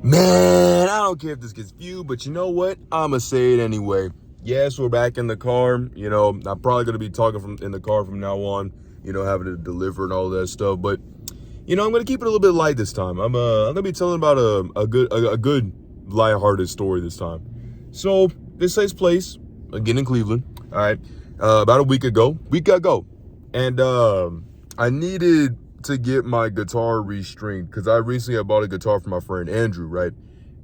Man, I don't care if this gets viewed, but you know what? I'ma say it anyway. Yes, we're back in the car. You know, I'm probably gonna be talking from in the car from now on. You know, having to deliver and all that stuff. But you know, I'm gonna keep it a little bit light this time. I'm gonna be telling about a good lighthearted story this time. So this takes place again in Cleveland. All right, about a week ago, and I needed to get my guitar restringed because I recently bought a guitar for my friend Andrew, right?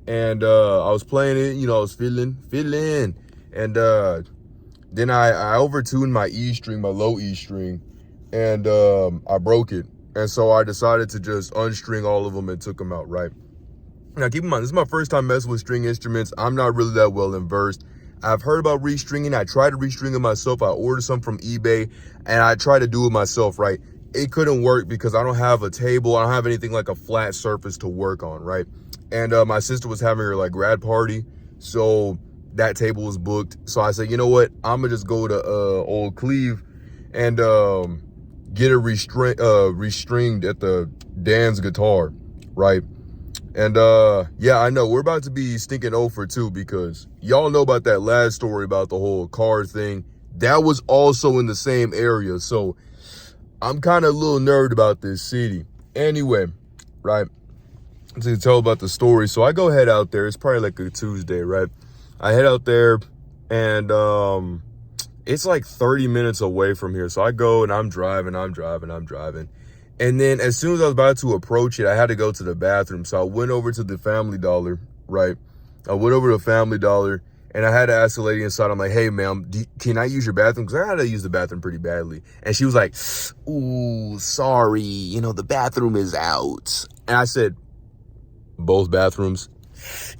And I was playing it, you know, I was fiddling, and then I overtuned my E string, my low E string, and I broke it. And so I decided to just unstring all of them and took them out, right? Now keep in mind, this is my first time messing with string instruments. I'm not really that well versed. I've heard about restringing. I tried to restring it myself. I ordered some from eBay and I tried to do it myself, right? It couldn't work because I don't have a table. I don't have anything like a flat surface to work on, right? And my sister was having her like grad party, so that table was booked. So I said, you know what? I'm gonna just go to Old Cleve and get it restringed at the Dan's guitar, right? And yeah, I know we're about to be stinking 0 for 2 because y'all know about that last story about the whole car thing. That was also in the same area, so I'm kind of a little nerd about this city. Anyway, right, to tell about the story. So I go head out there. It's probably like a Tuesday, right? I head out there and it's like 30 minutes away from here. So I go and I'm driving. And then as soon as I was about to approach it, I had to go to the bathroom. So I went over to the Family Dollar, right? I went over to the Family Dollar and I had to ask the lady inside, I'm like, hey, ma'am, can I use your bathroom? Because I had to use the bathroom pretty badly. And she was like, ooh, sorry, you know, the bathroom is out. And I said, both bathrooms?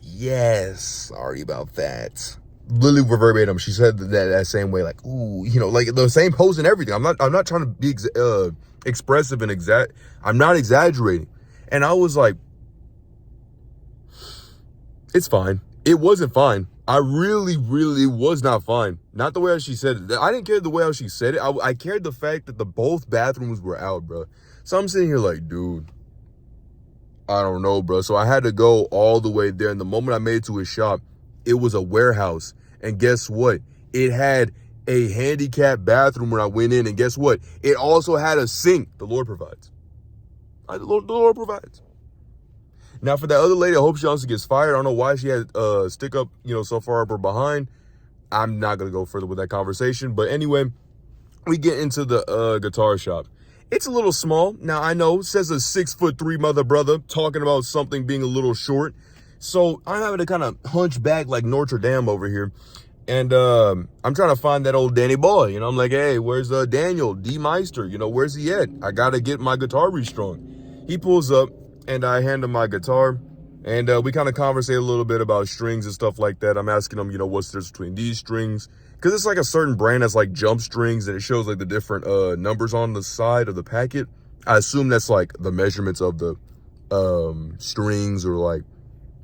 Yes, sorry about that. Literally verbatim, she said that same way, like, ooh, you know, like the same pose and everything. I'm not trying to be expressive and I'm not exaggerating. And I was like, it's fine. It wasn't fine. I really was not fine. Not the way how she said it. I didn't care the way how she said it. I cared the fact that both bathrooms were out, bro. So I'm sitting here like, dude, I don't know, bro. So I had to go all the way there. And the moment I made it to his shop, it was a warehouse. And guess what? It had a handicapped bathroom when I went in. And guess what? It also had a sink. The Lord provides. The Lord provides. Now, for that other lady, I hope she also gets fired. I don't know why she had stick up, you know, so far up her behind. I'm not going to go further with that conversation. But anyway, we get into the guitar shop. It's a little small. Now, I know it says a 6'3" mother brother talking about something being a little short. So I'm having to kind of hunch back like Notre Dame over here. And I'm trying to find that old Danny boy. You know, I'm like, hey, where's Daniel D. Meister? You know, where's he at? I got to get my guitar restrung. He pulls up and I hand him my guitar. And we kind of conversate a little bit about strings and stuff like that. I'm asking him, you know, what's the difference between these strings? Because it's like a certain brand that's like jump strings and it shows like the different numbers on the side of the packet. I assume that's like the measurements of the strings or like,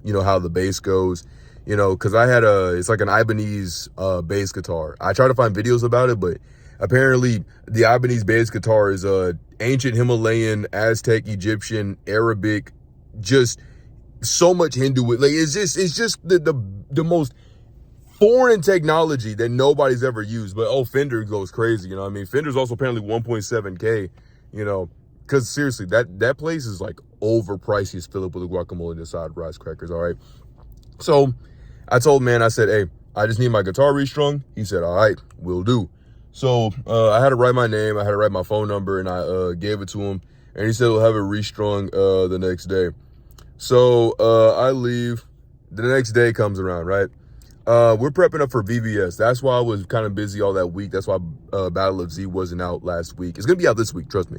you know, how the bass goes, you know, because I had it's like an Ibanez bass guitar. I tried to find videos about it, but apparently the Ibanez bass guitar is ancient Himalayan, Aztec, Egyptian, Arabic, just so much Hindu. Like it's just the most foreign technology that nobody's ever used. But Fender goes crazy, you know what I mean? Fender's also apparently 1.7K, you know, because seriously, that place is like overpriced. He's filled up with a guacamole and the side rice crackers, all right? So I told man, I said, hey, I just need my guitar restrung. He said, all right, will do. So I had to write my name, I had to write my phone number, and I gave it to him. And he said he'll have it restrung the next day. So I leave. The next day comes around, right? We're prepping up for VBS. That's why I was kind of busy all that week. That's why Battle of Z wasn't out last week. It's going to be out this week, trust me.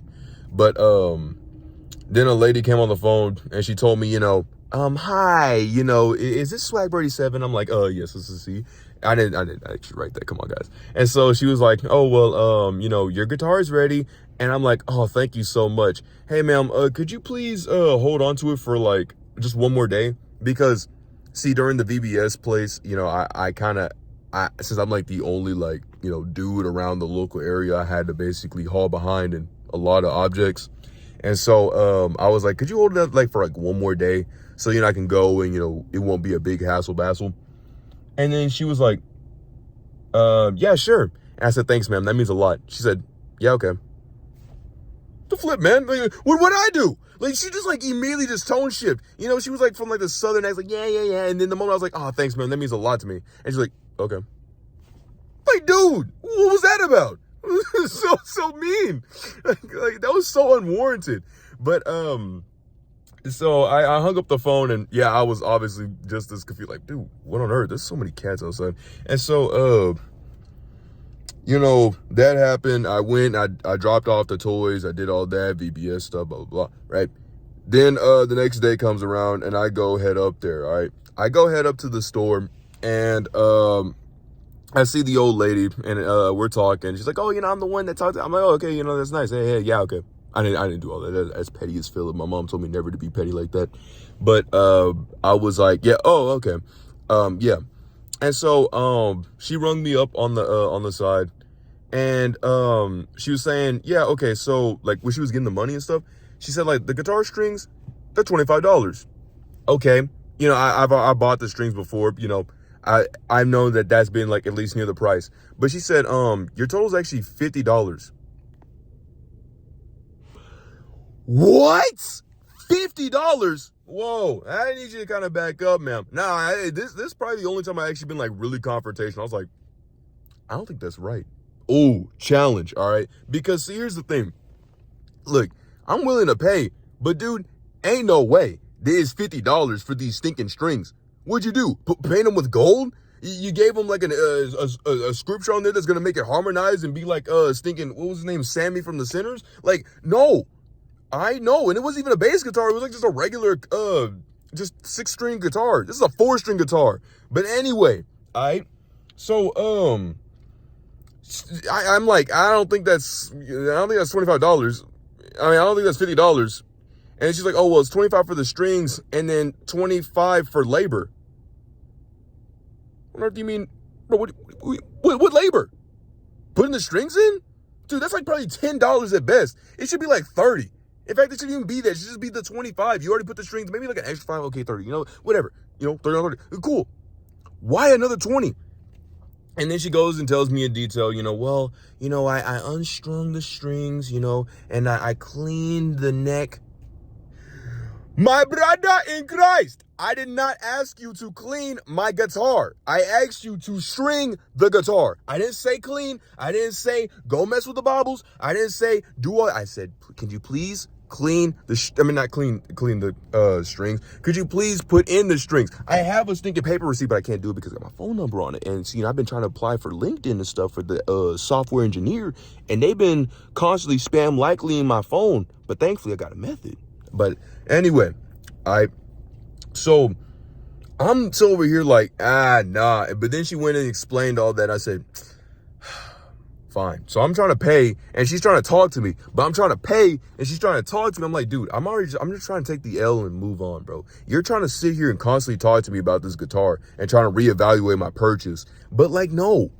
But then a lady came on the phone and she told me, you know, hi, you know, is this Swag37? I'm like, yes, this is he. I didn't actually write that. Come on, guys. And so she was like, oh, well, you know, your guitar is ready. And I'm like, oh, thank you so much. Hey, ma'am, could you please hold on to it for like just one more day? Because see, during the VBS place, you know, I since I'm like the only like, you know, dude around the local area, I had to basically haul behind in a lot of objects. And so I was like, could you hold it up like for like one more day? so, I can go and, it won't be a big hassle. And then she was like, yeah, sure. And I said, thanks, ma'am. That means a lot. She said, yeah, okay. The flip, man. Like, what would I do? Like, she just, like, immediately just tone shift. She was, like, from, like, the southern accent, like, yeah. And then the moment I was like, oh, thanks, man. That means a lot to me. And she's like, okay. Like, dude, what was that about? so mean. Like, that was so unwarranted. But, so I hung up the phone, and yeah, I was obviously just as confused. Like, dude, what on earth? There's so many cats outside. And so, that happened. I went, I dropped off the toys. I did all that, VBS stuff, blah, blah, blah, right? Then the next day comes around, and I go head up there, all right? I go head up to the store, and I see the old lady, and we're talking. She's like, oh, I'm the one that talked to. I'm like, oh, okay, that's nice. Hey, yeah, okay. I didn't do all that. As petty as Philip. My mom told me never to be petty like that. But I was like, yeah, oh, okay. Yeah. And so she rung me up on the side, and she was saying, yeah, okay, so like when she was getting the money and stuff, she said, like, the guitar strings, they're $25. Okay. I bought the strings before, I know that's been like at least near the price. But she said, your total is actually $50. What? $50? Whoa, I need you to kind of back up, ma'am. Nah, this is probably the only time I actually been like really confrontational. I was like, I don't think that's right. Oh, challenge, all right? Because see, here's the thing. Look, I'm willing to pay, but dude, ain't no way there's $50 for these stinking strings. What'd you do? Paint them with gold? You gave them like a scripture on there that's gonna make it harmonize and be like stinking, what was his name, Sammy from the Sinners? Like, no. I know, and it wasn't even a bass guitar. It was like just a regular, just 6-string guitar. This is a 4-string guitar. But anyway, so, I'm like, I don't think that's $25. I don't think that's $50. And she's like, oh, well, it's 25 for the strings and then 25 for labor. What do you mean? Bro, what labor? Putting the strings in? Dude, that's like probably $10 at best. It should be like 30. In fact, it shouldn't even be that. It should just be the 25. You already put the strings, maybe like an extra 5, okay, 30, whatever. 30 on 30. Cool. Why another 20? And then she goes and tells me in detail, well, I unstrung the strings, and I cleaned the neck. My brother in Christ, I did not ask you to clean my guitar. I asked you to string the guitar. I didn't say clean. I didn't say go mess with the bobbles. I didn't say do all. I said, can you please clean not clean the strings. Could you please put in the strings? I have a stinking paper receipt, but I can't do it because I got my phone number on it. And see, I've been trying to apply for LinkedIn and stuff for the software engineer, and they've been constantly spam likely in my phone. But thankfully, I got a method. But anyway, so I'm still over here like, nah. But then she went and explained all that. I said, fine. So I'm trying to pay, and she's trying to talk to me. But I'm trying to pay, and she's trying to talk to me. I'm like, dude, I'm just trying to take the L and move on, bro. You're trying to sit here and constantly talk to me about this guitar and trying to reevaluate my purchase. But like, no.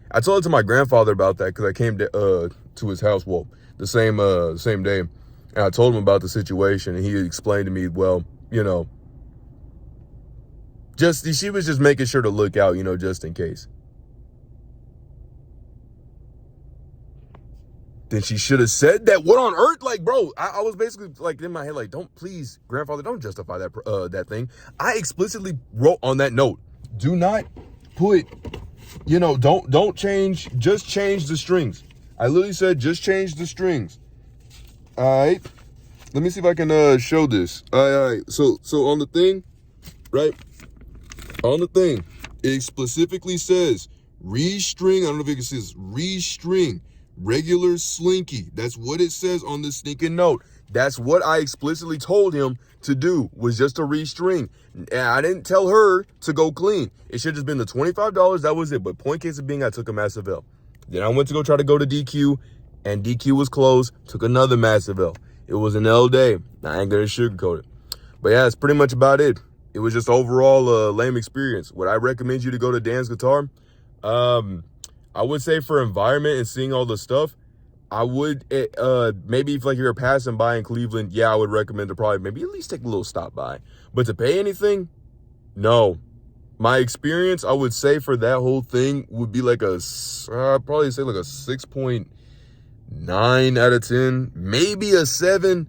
I told it to my grandfather about that because I came to his house, the same day. And I told him about the situation, and he explained to me, well, she was just making sure to look out, just in case. Then she should have said that. What on earth? Like, bro, I was basically like in my head, like, please, grandfather, don't justify that thing. I explicitly wrote on that note, do not put, don't change, just change the strings. I literally said, just change the strings. All right. Let me see if I can show this. All right. So on the thing, right? On the thing, it specifically says restring. I don't know if you can see this. Restring. Regular slinky. That's what it says on the stinking note. That's what I explicitly told him to do, was just to restring. And I didn't tell her to go clean. It should have just been the $25. That was it. But point case of being, I took a massive L. Then I went to try to go to DQ, and DQ was closed. Took another massive L. It was an L day. I ain't gonna sugarcoat it. But yeah, that's pretty much about it. It was just overall a lame experience. Would I recommend you to go to Dan's Guitar? I would say for environment and seeing all the stuff, I would, maybe if like you're passing by in Cleveland, yeah, I would recommend to probably maybe at least take a little stop by. But to pay anything, no. My experience, I would say for that whole thing would be like I'd probably say like a 6.9 out of 10, maybe a 7.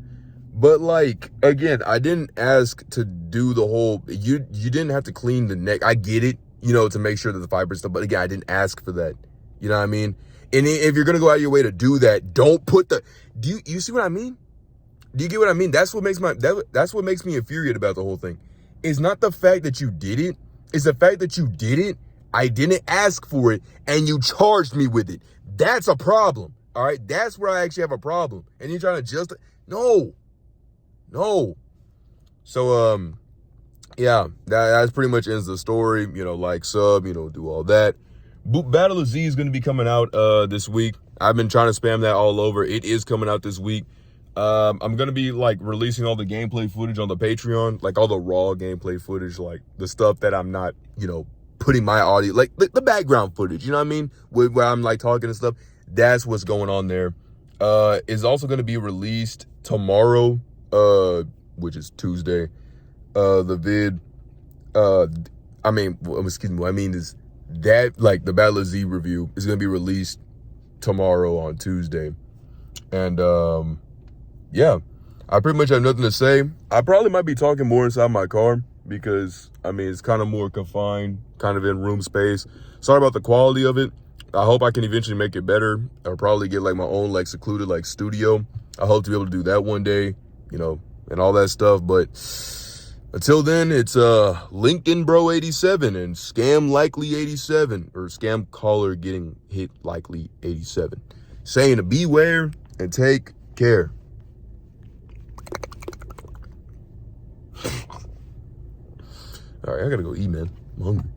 But like, again, I didn't ask to do the whole, you didn't have to clean the neck. I get it, to make sure that the fiber stuff, but again, I didn't ask for that. You know what I mean? And if you're going to go out of your way to do that, don't put you see what I mean? Do you get what I mean? That's what makes that's what makes me infuriated about the whole thing. It's not the fact that you did it. It's the fact that you did it. I didn't ask for it and you charged me with it. That's a problem. All right. That's where I actually have a problem. And you're trying to no. So, yeah, that pretty much ends the story. Like, sub, do all that. Battle of Z is going to be coming out this week. I've been trying to spam that all over. It is coming out this week. I'm going to be like releasing all the gameplay footage on the Patreon, like all the raw gameplay footage, like the stuff that I'm not, putting my audio, like the background footage, you know what I mean? Where I'm like talking and stuff. That's what's going on there. Is also going to be released tomorrow, which is Tuesday. The vid, excuse me, what I mean is that like the Battle of Z review is going to be released tomorrow on Tuesday. And, yeah, I pretty much have nothing to say. I probably might be talking more inside my car because, it's kind of more confined, kind of in room space. Sorry about the quality of it. I hope I can eventually make it better. I'll probably get like my own like secluded like studio. I hope to be able to do that one day, and all that stuff. But until then, it's LinkedIn Bro 87 and Scam Likely 87 or Scam Caller Getting Hit Likely 87. Saying to beware and take care. All right, I gotta go eat, man. I'm hungry.